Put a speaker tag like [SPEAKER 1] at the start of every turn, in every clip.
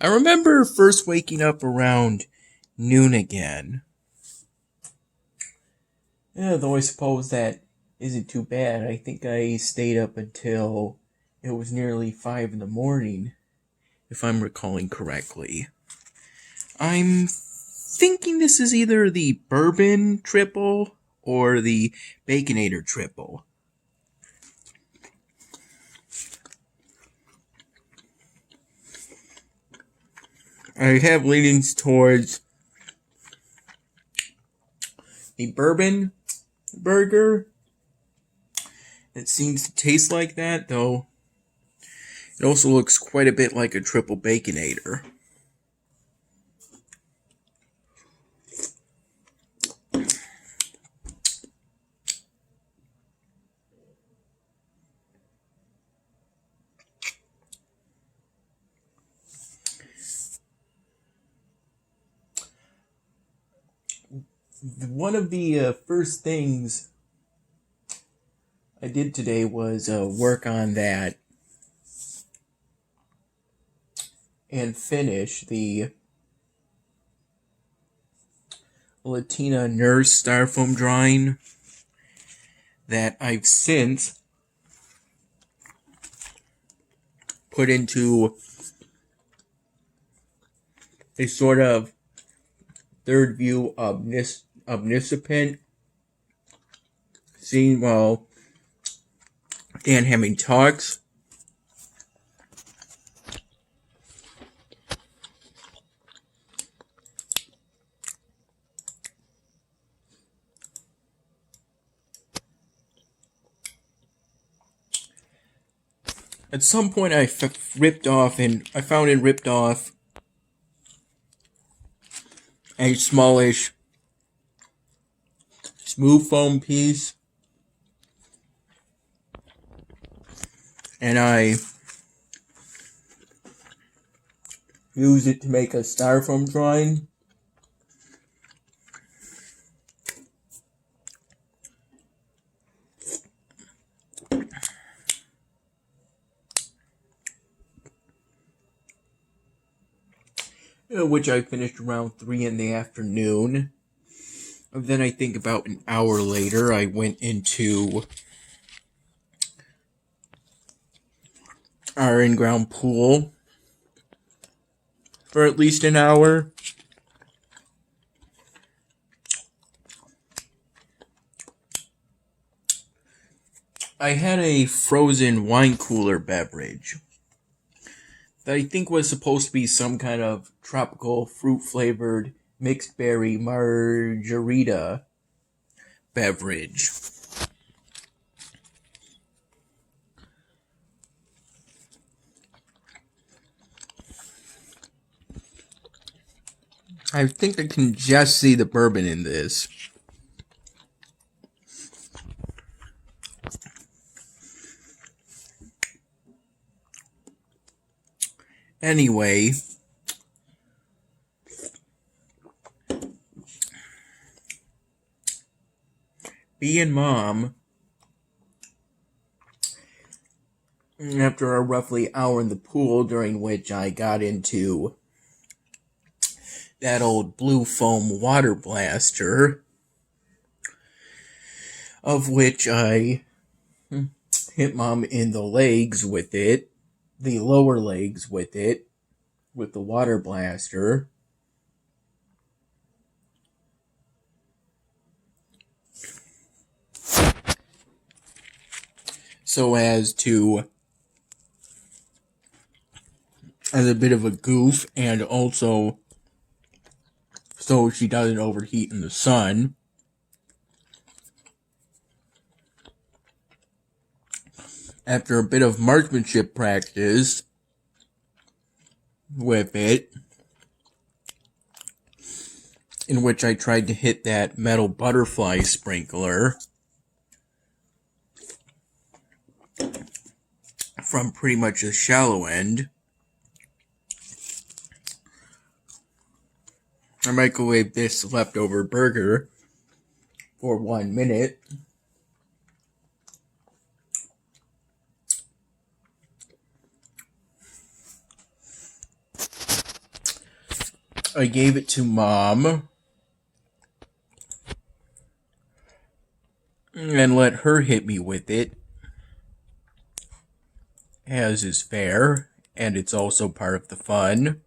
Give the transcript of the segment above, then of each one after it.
[SPEAKER 1] I remember first waking up around noon again. Yeah, though I suppose that isn't too bad. I think I stayed up until it was nearly 5 in the morning, if I'm recalling correctly. I'm thinking this is either the bourbon triple or the baconator triple. I have leanings towards the bourbon burger. It seems to taste like that, though it also looks quite a bit like a triple baconator. One of the first things I did today was work on that and finish the Latina Nurse styrofoam drawing that I've since put into a sort of third view omniscient scene while Dan Hemming talks. At some point I found and ripped off a smallish smooth foam piece, and I used it to make a styrofoam drawing. Which I finished around 3 in the afternoon. And then I think about an hour later, I went into our in-ground pool for at least an hour. I had a frozen wine cooler beverage that I think was supposed to be some kind of tropical fruit-flavored mixed berry margarita beverage. I think I can just see the bourbon in this. Anyway, me and Mom, after a roughly hour in the pool, during which I got into that old blue foam water blaster, of which I hit Mom in the legs with it, the lower legs with it, with the water blaster. So as a bit of a goof, and also so she doesn't overheat in the sun. After a bit of marksmanship practice with it, in which I tried to hit that metal butterfly sprinkler from pretty much the shallow end, I microwaved this leftover burger for 1 minute. I gave it to Mom and let her hit me with it, as is fair, and it's also part of the fun.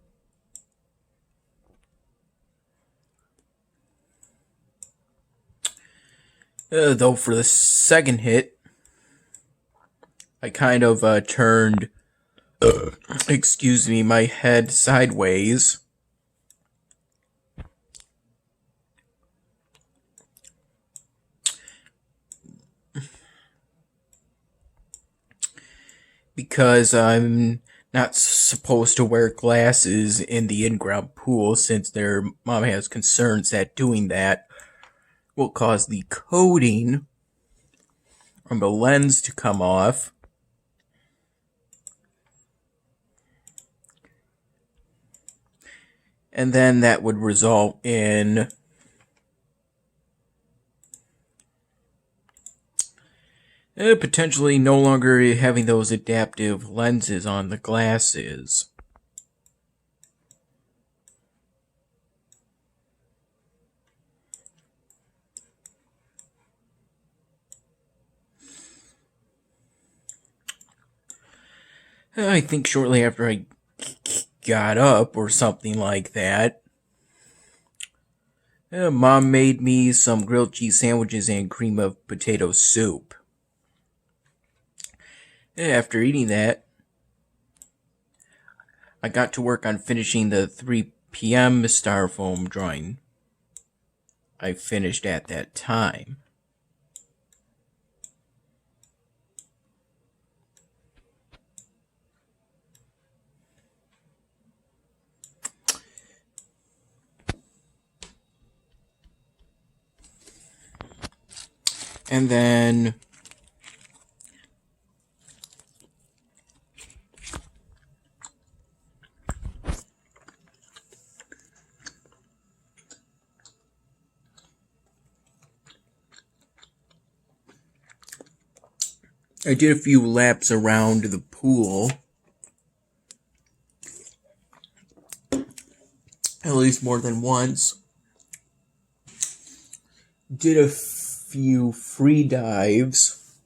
[SPEAKER 1] Though for the second hit, I kind of turned, my head sideways. Because I'm not supposed to wear glasses in the in-ground pool, since their mom has concerns that doing that will cause the coating on the lens to come off. And then that would result in potentially no longer having those adaptive lenses on the glasses. I think shortly after I got up or something like that, Mom made me some grilled cheese sandwiches and cream of potato soup. After eating that, I got to work on finishing the 3 p.m. styrofoam drawing I finished at that time. And then I did a few laps around the pool. At least more than once. Did a few free dives.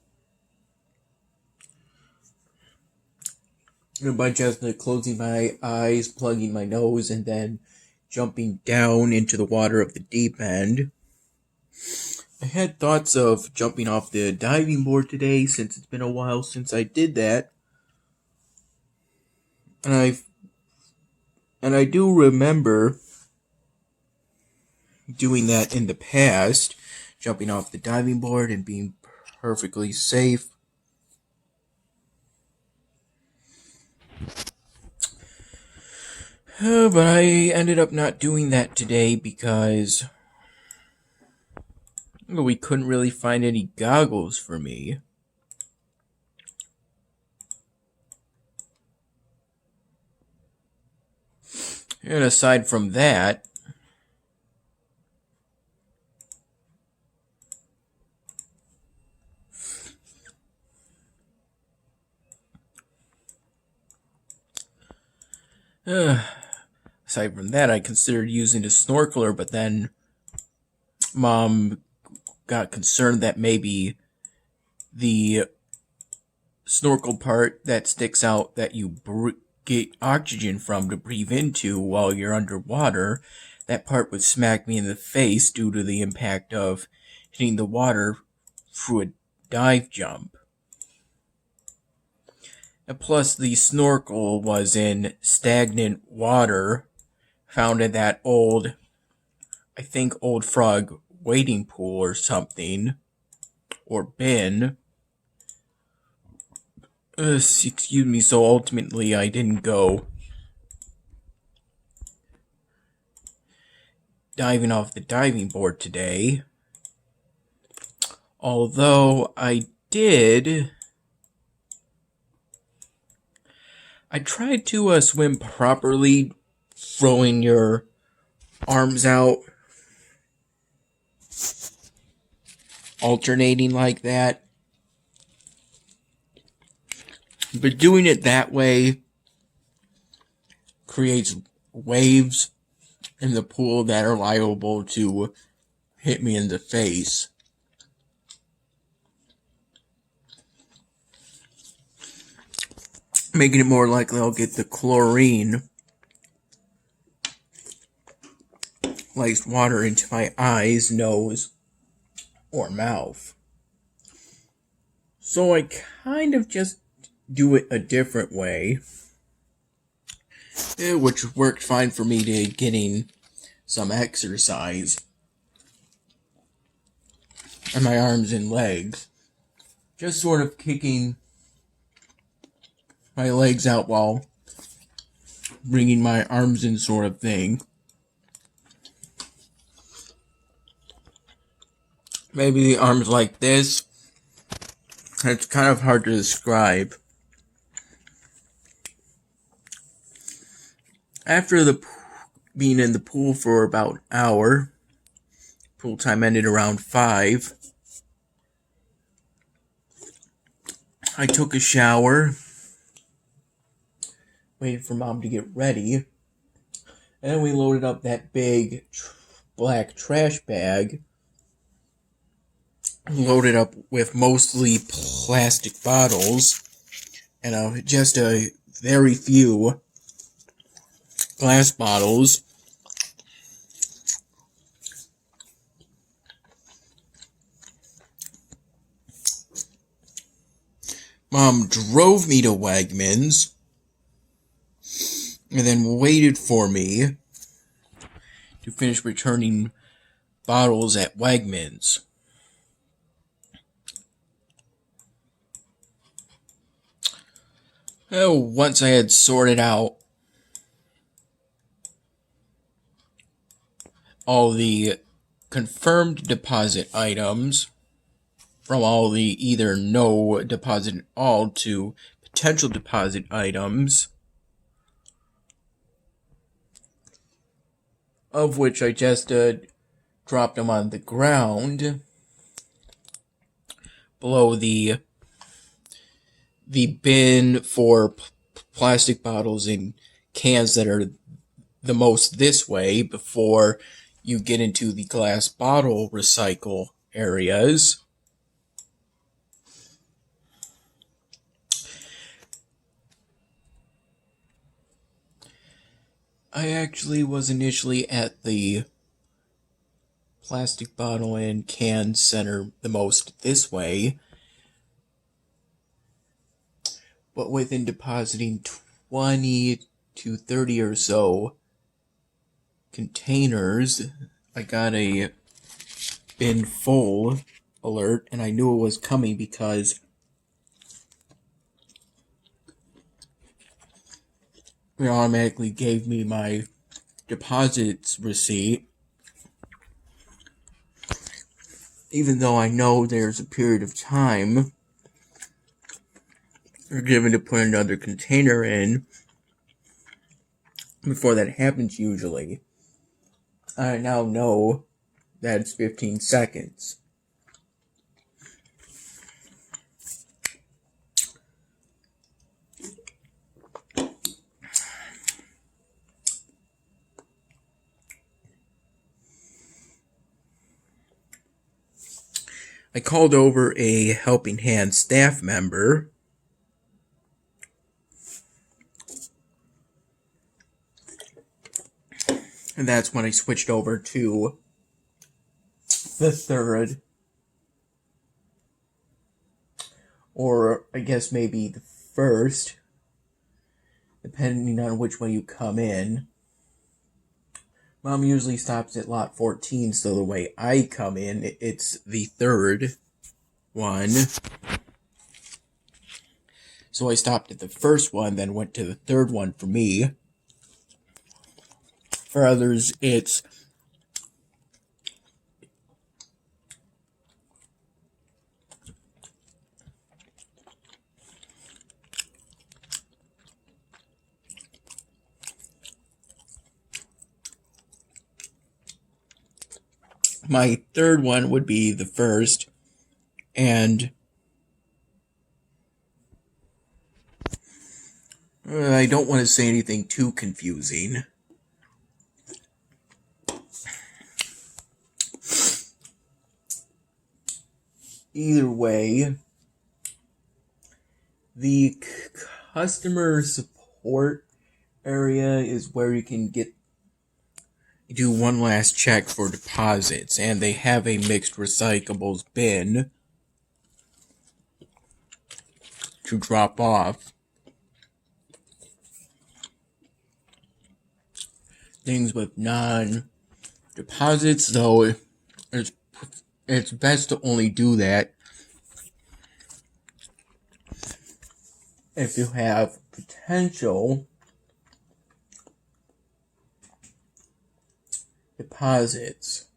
[SPEAKER 1] By just closing my eyes, plugging my nose, and then jumping down into the water of the deep end. I had thoughts of jumping off the diving board today, since it's been a while since I did that. And I do remember doing that in the past, jumping off the diving board and being perfectly safe. But I ended up not doing that today because we couldn't really find any goggles for me. And aside from that, I considered using a snorkeler, but then Mom got concerned that maybe the snorkel part that sticks out that you get oxygen from to breathe into while you're underwater, that part would smack me in the face due to the impact of hitting the water through a dive jump. And plus, the snorkel was in stagnant water found in that old frog wading pool or something, or bin. Excuse me, so ultimately I didn't go diving off the diving board today. Although I tried to swim properly, throwing your arms out, alternating like that. But doing it that way creates waves in the pool that are liable to hit me in the face. Making it more likely I'll get the chlorine laced water into my eyes, nose, or mouth. So I kind of just do it a different way, which worked fine for me to getting some exercise in my arms and legs. Just sort of kicking my legs out while bringing my arms in, sort of thing. Maybe the arms like this. It's kind of hard to describe. After being in the pool for about an hour, pool time ended around 5. I took a shower, waited for Mom to get ready, and then we loaded up that big black trash bag, loaded up with mostly plastic bottles, and just a very few glass bottles. Mom drove me to Wegmans and then waited for me to finish returning bottles at Wegmans. Oh, once I had sorted out all the confirmed deposit items from all the either no deposit at all to potential deposit items, of which I just dropped them on the ground below the bin for plastic bottles and cans that are the most this way before you get into the glass bottle recycle areas. I actually was initially at the plastic bottle and can center the most this way, but within depositing 20 to 30 or so containers, I got a bin full alert, and I knew it was coming because it automatically gave me my deposits receipt, even though I know there's a period of time you're given to put another container in before that happens usually. I now know that it's 15 seconds. I called over a Helping Hand staff member, and that's when I switched over to the third, or I guess maybe the first, depending on which way you come in. Mom usually stops at lot 14, so the way I come in, it's the third one. So I stopped at the first one, then went to the third one for me. For others, it's my third one would be the first, and I don't want to say anything too confusing. either way, the customer support area is where you can do one last check for deposits, and they have a mixed recyclables bin to drop off things with non-deposits, though it's best to only do that if you have potential deposits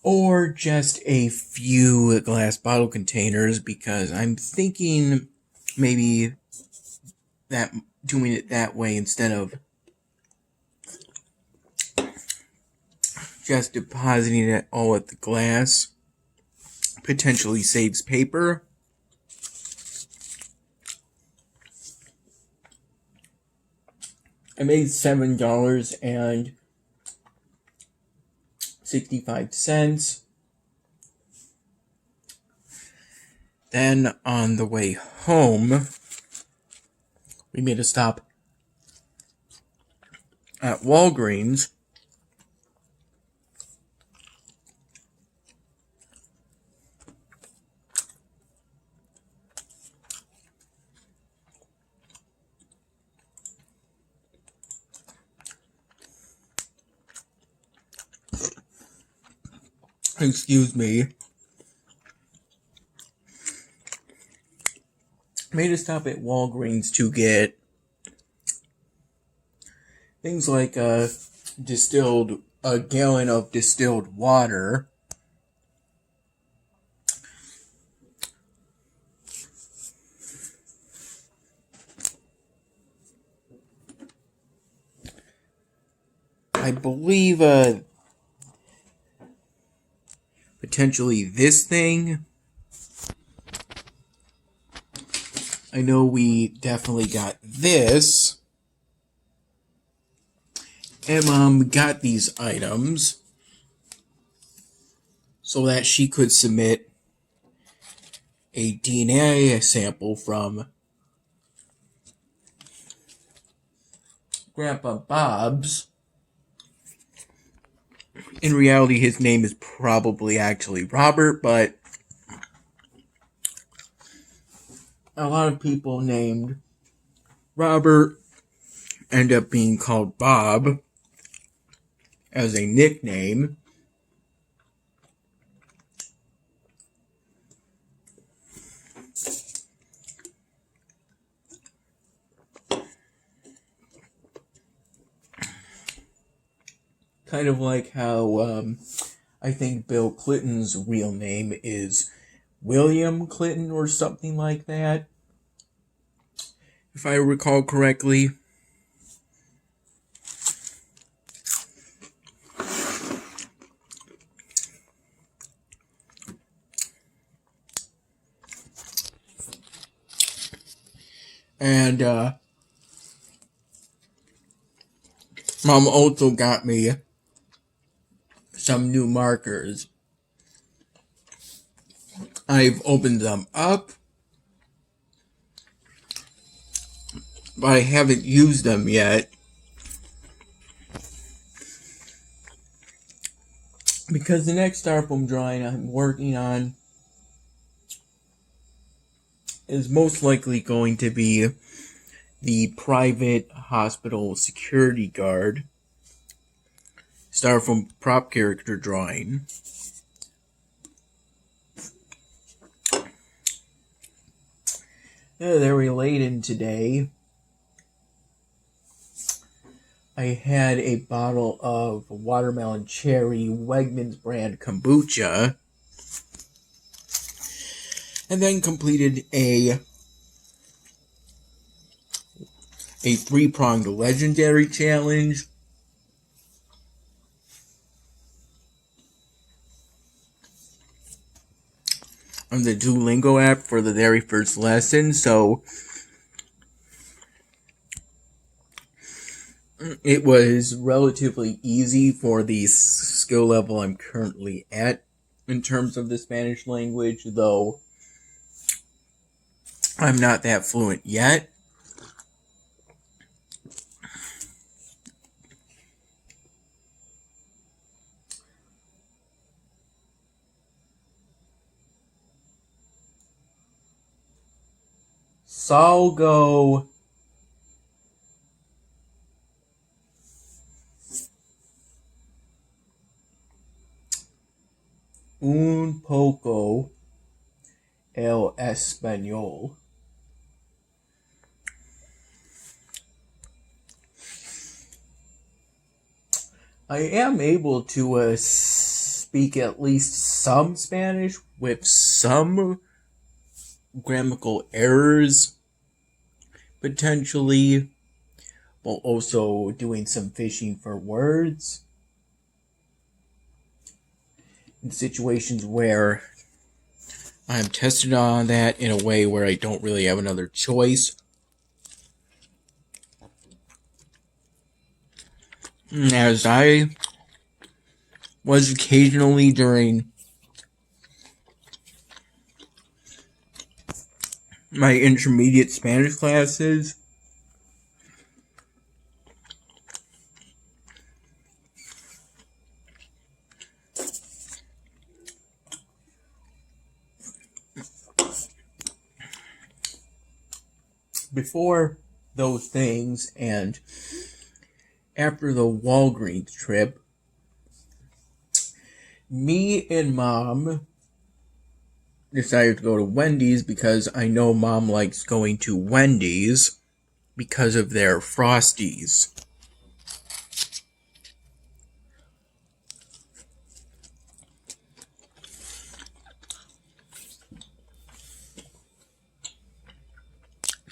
[SPEAKER 1] or just a few glass bottle containers, because I'm thinking maybe that doing it that way instead of just depositing it all at the glass potentially saves paper. I made $7.65. Then on the way home, we made a stop at Walgreens. Excuse me. Made a stop at Walgreens to get things like a gallon of distilled water, I believe potentially this thing. I know we definitely got this. And Mom got these items so that she could submit a DNA sample from Grandpa Bob's. In reality, his name is probably actually Robert, but a lot of people named Robert end up being called Bob as a nickname. Kind of like how I think Bill Clinton's real name is William Clinton or something like that, if I recall correctly. And Mom also got me some new markers. I've opened them up, but I haven't used them yet because the next dartboard drawing I'm working on is most likely going to be the private hospital security guard styrofoam prop character drawing. They're related today. I had a bottle of watermelon cherry Wegmans brand kombucha, and then completed a 3-pronged legendary challenge. On the Duolingo app for the very first lesson, so it was relatively easy for the skill level I'm currently at. in terms of the Spanish language, though I'm not that fluent yet. Salgo un poco el español. I am able to speak at least some Spanish with some grammatical errors, potentially, while also doing some fishing for words in situations where I'm tested on that in a way where I don't really have another choice. As I was occasionally during my intermediate Spanish classes, before those things and after the Walgreens trip, me and Mom decided to go to Wendy's because I know Mom likes going to Wendy's because of their Frosties.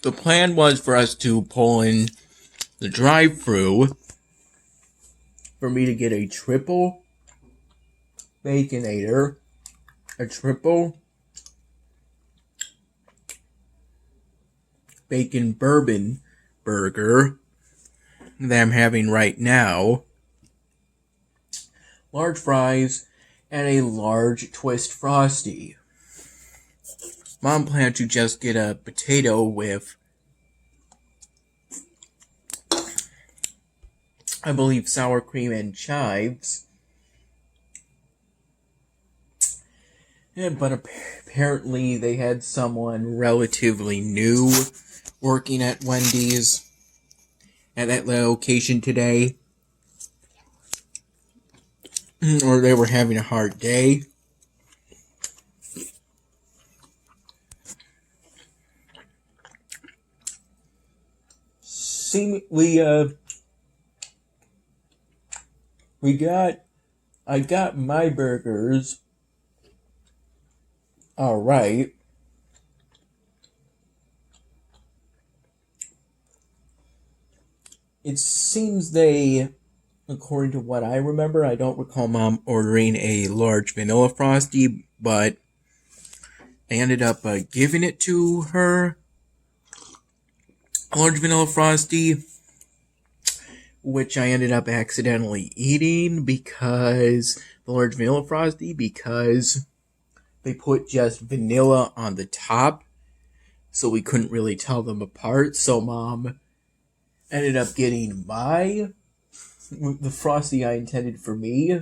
[SPEAKER 1] The plan was for us to pull in the drive-thru for me to get a triple Baconator, a triple bacon bourbon burger that I'm having right now, large fries, and a large twist Frosty. Mom planned to just get a potato with, I believe, sour cream and chives. But apparently they had someone relatively new working at Wendy's at that location today. Or they were having a hard day. I got my burgers alright. It seems they, according to what I remember, I don't recall Mom ordering a large vanilla Frosty, but I ended up giving it to her. A large vanilla Frosty, which I ended up accidentally eating because they put just vanilla on the top, so we couldn't really tell them apart. So Mom ended up getting the Frosty I intended for me,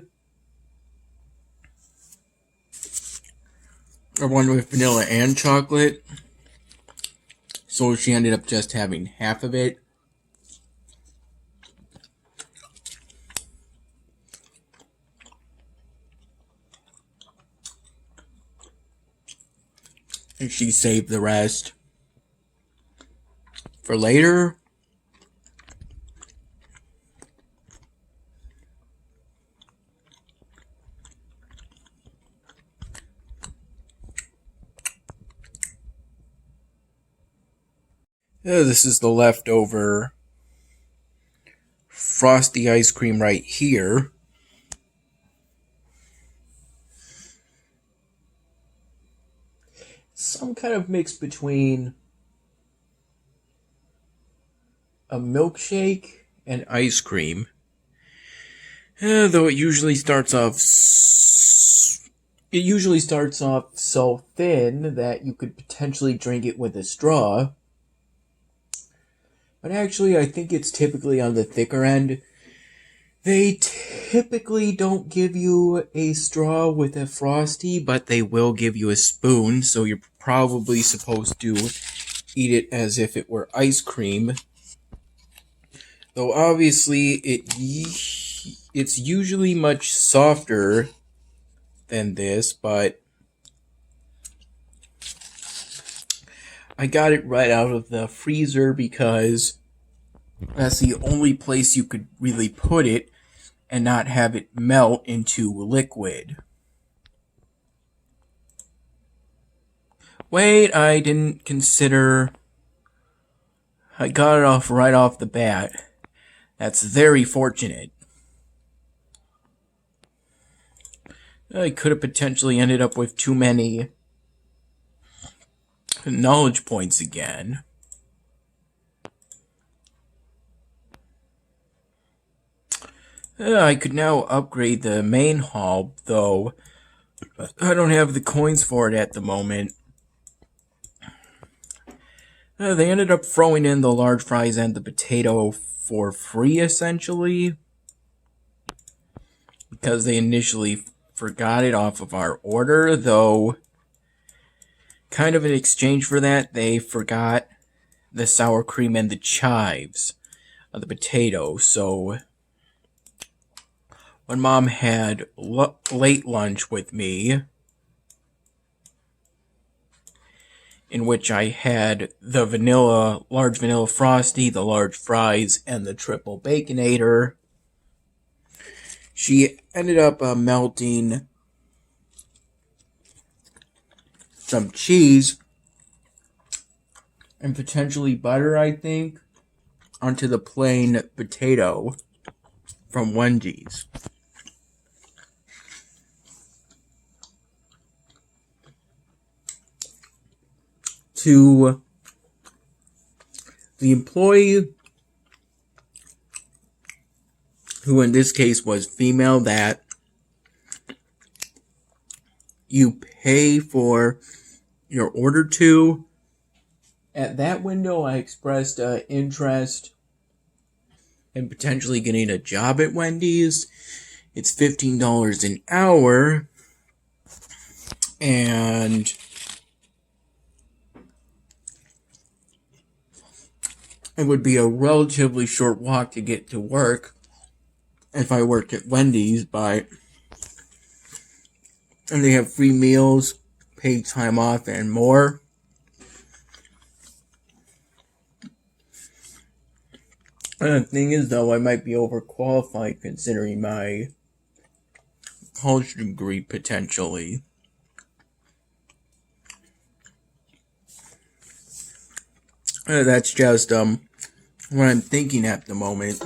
[SPEAKER 1] or one with vanilla and chocolate. So she ended up just having half of it. And she saved the rest for later. This is the leftover Frosty ice cream right here. Some kind of mix between a milkshake and ice cream. Though it usually starts off it usually starts off so thin that you could potentially drink it with a straw. But actually, I think it's typically on the thicker end. They typically don't give you a straw with a Frosty, but they will give you a spoon, so you're probably supposed to eat it as if it were ice cream. Though obviously it's usually much softer than this, but I got it right out of the freezer because that's the only place you could really put it and not have it melt into liquid. Wait, I didn't consider... I got it off right off the bat. That's very fortunate. I could have potentially ended up with too many knowledge points again. I could now upgrade the main hall, though I don't have the coins for it at the moment. They ended up throwing in the large fries and the potato for free, essentially, because they initially forgot it off of our order, though kind of in exchange for that, they forgot the sour cream and the chives of the potato. So when Mom had late lunch with me, in which I had the large vanilla Frosty, the large fries, and the triple Baconator, she ended up melting some cheese and potentially butter, I think, onto the plain potato from Wendy's. To the employee, who in this case was female, that you pay for your order to, at that window I expressed interest in potentially getting a job at Wendy's. It's $15 an hour, and it would be a relatively short walk to get to work if I worked at Wendy's, and they have free meals, paid time off, and more. And the thing is, though, I might be overqualified considering my college degree, potentially. That's just what I'm thinking at the moment.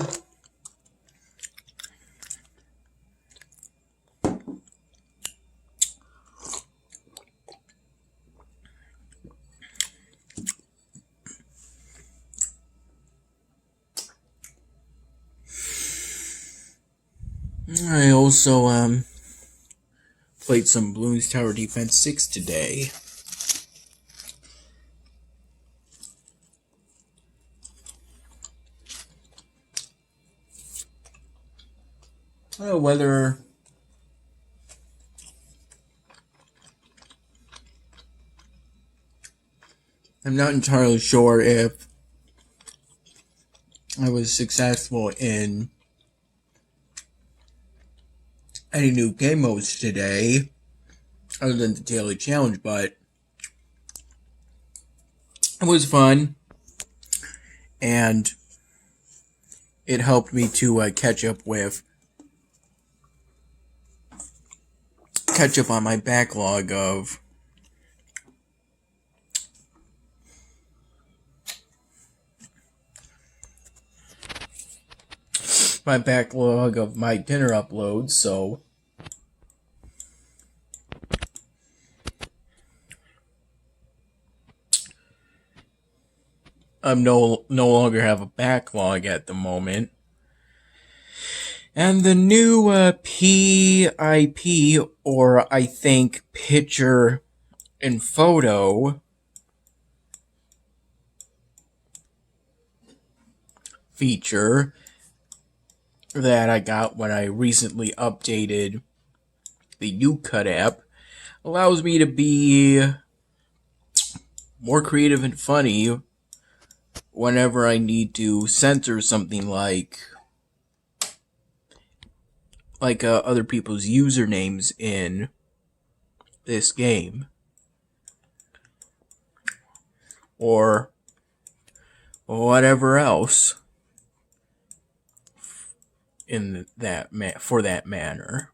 [SPEAKER 1] I also played some Bloons Tower Defense 6 today. Whether I'm not entirely sure if I was successful in any new game modes today, other than the daily challenge, but it was fun, and it helped me to catch up on my backlog of my dinner uploads, so I'm no longer have a backlog at the moment. And the new PIP, or I think picture and photo feature that I got when I recently updated the U-Cut app allows me to be more creative and funny whenever I need to censor something like other people's usernames in this game, or whatever else in that for that manner.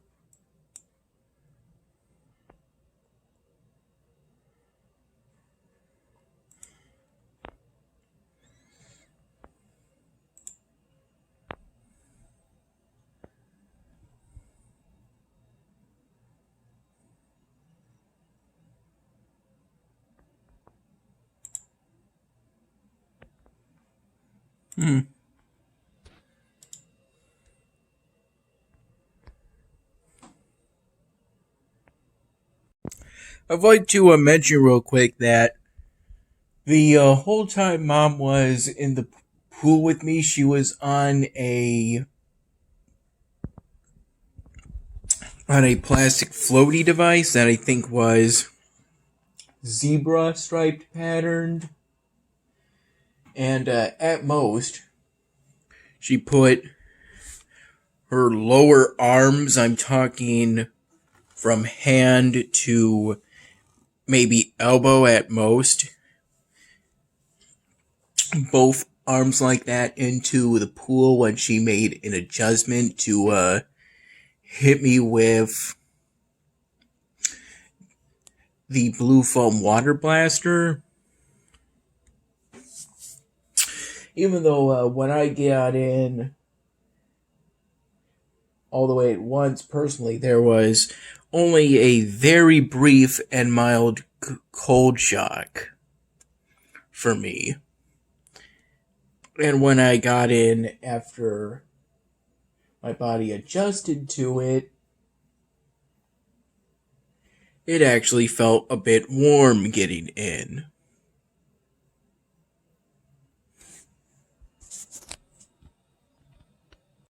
[SPEAKER 1] I'd like to mention real quick that the whole time Mom was in the pool with me, she was on a plastic floaty device that I think was zebra striped patterned, and at most she put her lower arms, I'm talking from hand to maybe elbow at most, both arms like that into the pool when she made an adjustment to hit me with the blue foam water blaster. Even though when I got in all the way at once, personally, there was only a very brief and mild cold shock for me. And when I got in after my body adjusted to it, it actually felt a bit warm getting in.